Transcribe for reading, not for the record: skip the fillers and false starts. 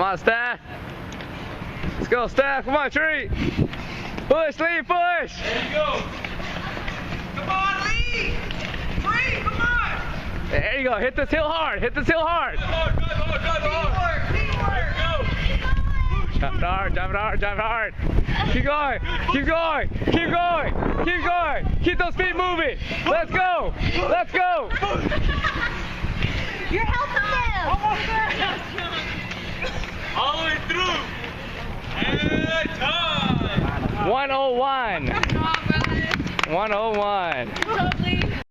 on, Steph. Let's go, Steph. Come on, Tree. Push, Lee, push. There you go. Come on, Lee. Tree, come on. There you go. Hit this hill hard. Hit this hill hard. Drive hard. Drive it hard, drive it hard, drive it hard. Keep going, keep going, keep going, keep going. Keep those feet moving. Let's go, let's go. You're helping them. Almost there. All the way through. And time. 101. 101. Totally.